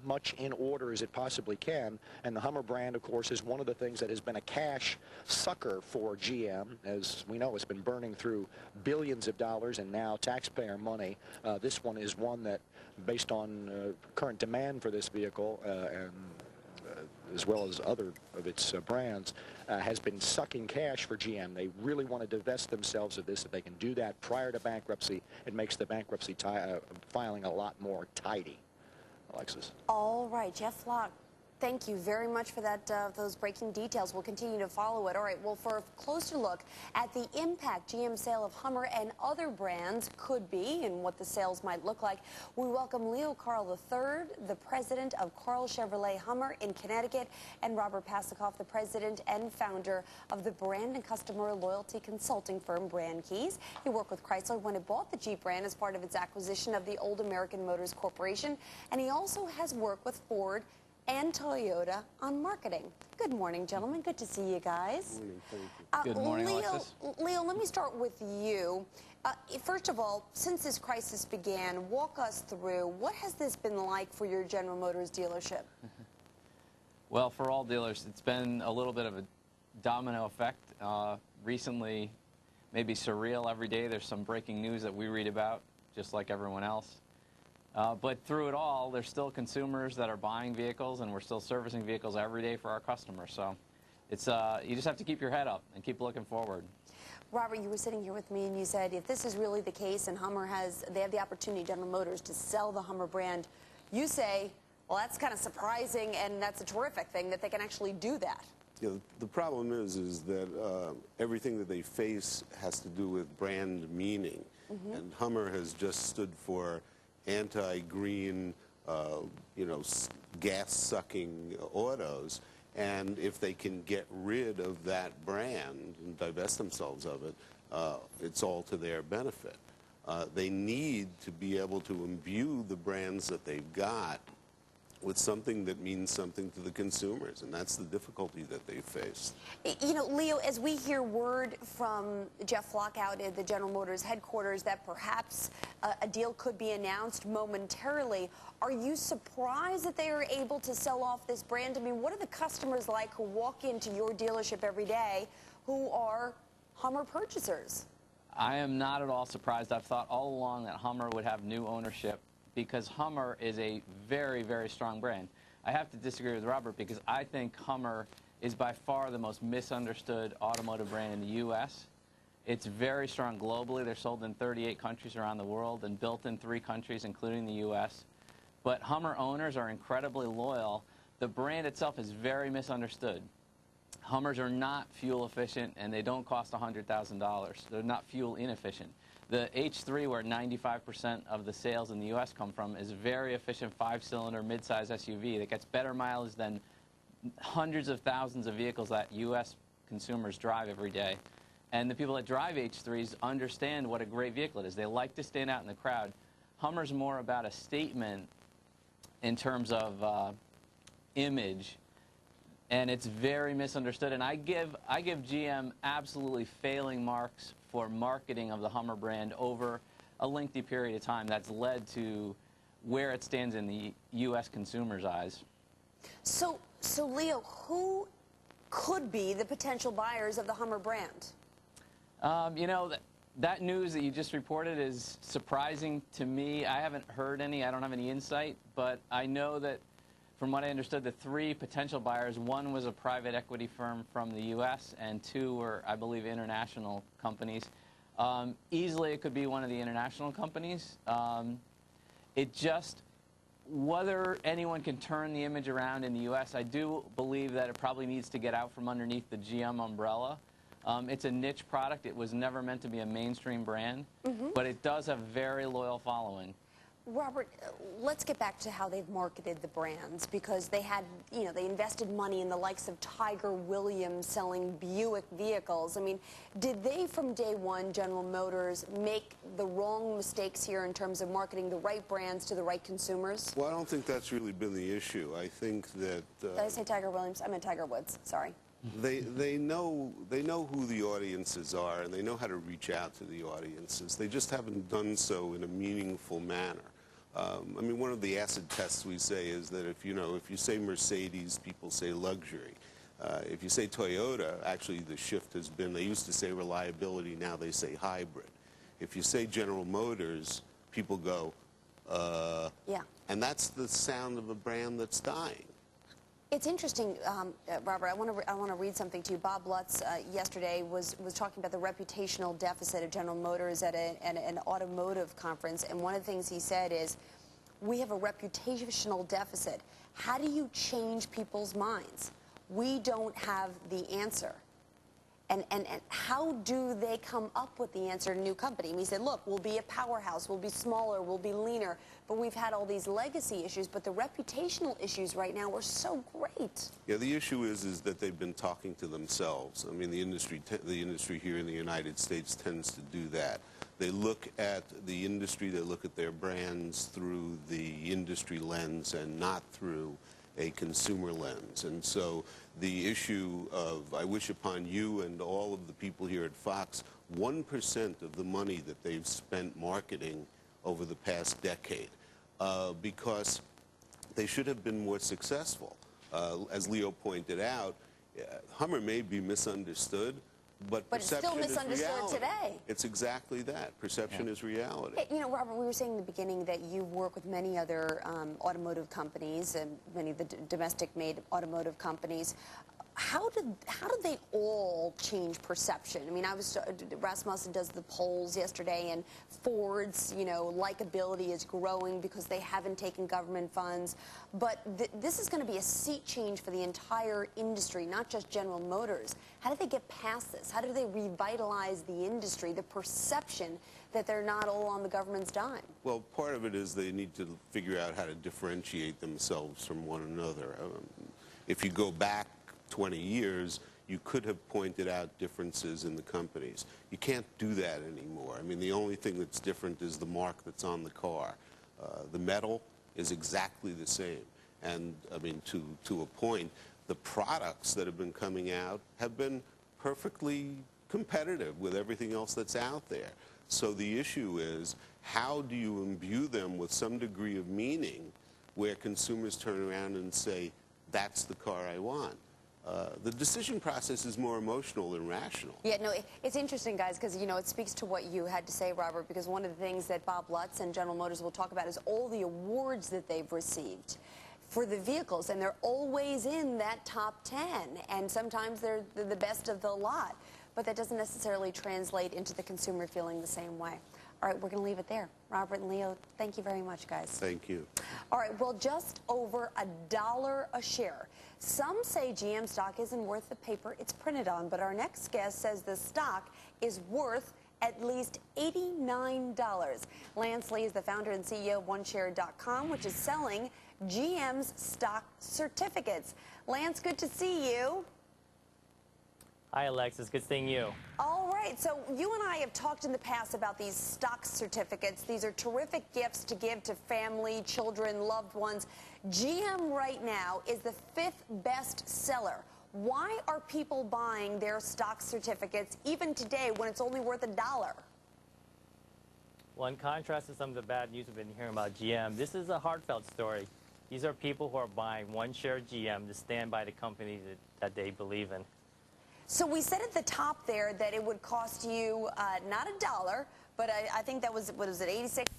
much in order as it possibly can. And the Hummer brand, of course, is one of the things that has been a cash sucker for GM. As we know, it's been burning through billions of dollars and now taxpayer money. This one is one that, based on current demand for this vehicle and as well as other of its brands, has been sucking cash for GM. They really want to divest themselves of this. If they can do that prior to bankruptcy, it makes the bankruptcy filing a lot more tidy. Alexis. All right, Jeff Locke, thank you very much for that. Those breaking details. We'll continue to follow it. All right, well, for a closer look at the impact GM's sale of Hummer and other brands could be and what the sales might look like, we welcome Leo Karl III, the president of Karl Chevrolet Hummer in Connecticut, and Robert Pasikoff, the president and founder of the brand and customer loyalty consulting firm Brand Keys. He worked with Chrysler when it bought the Jeep brand as part of its acquisition of the old American Motors Corporation, and he also has worked with Ford and Toyota on marketing. Good morning, gentlemen. Good to see you guys. Good morning. Thank you. Good morning, Alexis. Leo, let me start with you. First of all, since this crisis began, walk us through what has this been like for your General Motors dealership? Well, for all dealers, it's been a little bit of a domino effect. Recently, maybe surreal. Every day there's some breaking news that we read about, just like everyone else. But through it all, there's still consumers that are buying vehicles, and we're still servicing vehicles every day for our customers. So it's you just have to keep your head up and keep looking forward. Robert, you were sitting here with me, and you said if this is really the case and Hummer they have the opportunity, General Motors, to sell the Hummer brand, you say, well, that's kind of surprising, and that's a terrific thing that they can actually do that. You know, the problem is that everything that they face has to do with brand meaning, and Hummer has just stood for anti-green, you know, gas-sucking autos, and if they can get rid of that brand and divest themselves of it, it's all to their benefit. They need to be able to imbue the brands that they've got with something that means something to the consumers, and that's the difficulty that they face. You know, Leo, as we hear word from Jeff Locke out at the General Motors headquarters that perhaps a deal could be announced momentarily, are you surprised that they are able to sell off this brand? I mean, what are the customers like who walk into your dealership every day who are Hummer purchasers? I am not at all surprised. I've thought all along that Hummer would have new ownership, because Hummer is a very, very strong brand. I have to disagree with Robert, because I think Hummer is by far the most misunderstood automotive brand in the U.S. It's very strong globally. They're sold in 38 countries around the world and built in 3 countries, including the U.S. But Hummer owners are incredibly loyal. The brand itself is very misunderstood. Hummers are not fuel efficient, and they don't cost $100,000. They're not fuel inefficient. The H3, where 95% of the sales in the U.S. come from, is a very efficient 5-cylinder midsize SUV that gets better mileage than hundreds of thousands of vehicles that U.S. consumers drive every day. And the people that drive H3s understand what a great vehicle it is. They like to stand out in the crowd. Hummer's more about a statement in terms of image, and it's very misunderstood. And I give GM absolutely failing marks for marketing of the Hummer brand over a lengthy period of time. That's led to where it stands in the U.S. consumers' eyes. So Leo, who could be the potential buyers of the Hummer brand? You know, that news that you just reported is surprising to me. I haven't heard any. I don't have any insight, but I know that from what I understood, the 3 potential buyers, 1 was a private equity firm from the U.S., and 2 were, I believe, international companies. Easily, it could be one of the international companies. It just, whether anyone can turn the image around in the U.S., I do believe that it probably needs to get out from underneath the GM umbrella. It's a niche product. It was never meant to be a mainstream brand, but it does have a very loyal following. Robert, let's get back to how they've marketed the brands, because they had, you know, they invested money in the likes of Tiger Williams selling Buick vehicles. I mean, did they from day one, General Motors, make the wrong mistakes here in terms of marketing the right brands to the right consumers? Well, I don't think that's really been the issue. I think that... Did I say Tiger Williams? I meant Tiger Woods. Sorry. They know who the audiences are, and they know how to reach out to the audiences. They just haven't done so in a meaningful manner. I mean, one of the acid tests we say is that if you say Mercedes, people say luxury. If you say Toyota, actually the shift has been, they used to say reliability, now they say hybrid. If you say General Motors, people go, yeah. And that's the sound of a brand that's dying. It's interesting, Robert, I want to read something to you. Bob Lutz yesterday was talking about the reputational deficit of General Motors at an automotive conference, and one of the things he said is, we have a reputational deficit. How do you change people's minds? We don't have the answer. And how do they come up with the answer to a new company? And he said, look, we'll be a powerhouse, we'll be smaller, we'll be leaner, but we've had all these legacy issues, but the reputational issues right now are so great. Yeah, the issue is that they've been talking to themselves. I mean, the industry here in the United States tends to do that. They look at the industry, they look at their brands through the industry lens and not through a consumer lens. And so the issue of, I wish upon you and all of the people here at Fox, 1% of the money that they've spent marketing over the past decade, because they should have been more successful. As Leo pointed out, Hummer may be misunderstood, but perception it's still misunderstood today. It's exactly that. Perception is reality. Hey, you know, Robert, we were saying in the beginning that you work with many other automotive companies and many of the domestic-made automotive companies. How did they all change perception? I mean, Rasmussen does the polls yesterday, and Ford's, likability is growing because they haven't taken government funds. But this is going to be a seat change for the entire industry, not just General Motors. How do they get past this? How do they revitalize the industry, the perception that they're not all on the government's dime? Well, part of it is they need to figure out how to differentiate themselves from one another. If you go back 20 years, you could have pointed out differences in the companies. You can't do that anymore. I mean, the only thing that's different is the mark that's on the car. The metal is exactly the same. And, I mean, to a point, the products that have been coming out have been perfectly competitive with everything else that's out there. So the issue is, how do you imbue them with some degree of meaning where consumers turn around and say, that's the car I want? The decision process is more emotional than rational. Yeah, no, it's interesting, guys, because, it speaks to what you had to say, Robert, because one of the things that Bob Lutz and General Motors will talk about is all the awards that they've received for the vehicles, and they're always in that top 10, and sometimes they're the best of the lot, but that doesn't necessarily translate into the consumer feeling the same way. All right, we're going to leave it there. Robert and Leo, thank you very much, guys. Thank you. All right, well, just over $1 a share. Some say GM stock isn't worth the paper it's printed on, but our next guest says the stock is worth at least $89. Lance Lee is the founder and CEO of OneShare.com, which is selling GM's stock certificates. Lance, good to see you. Hi, Alexis. Good seeing you. All right. So you and I have talked in the past about these stock certificates. These are terrific gifts to give to family, children, loved ones. GM right now is the 5th best seller. Why are people buying their stock certificates even today when it's only worth $1? Well, in contrast to some of the bad news we've been hearing about GM, this is a heartfelt story. These are people who are buying OneShare GM to stand by the company that they believe in. So we said at the top there that it would cost you not $1, but I think that was, what was it, 86?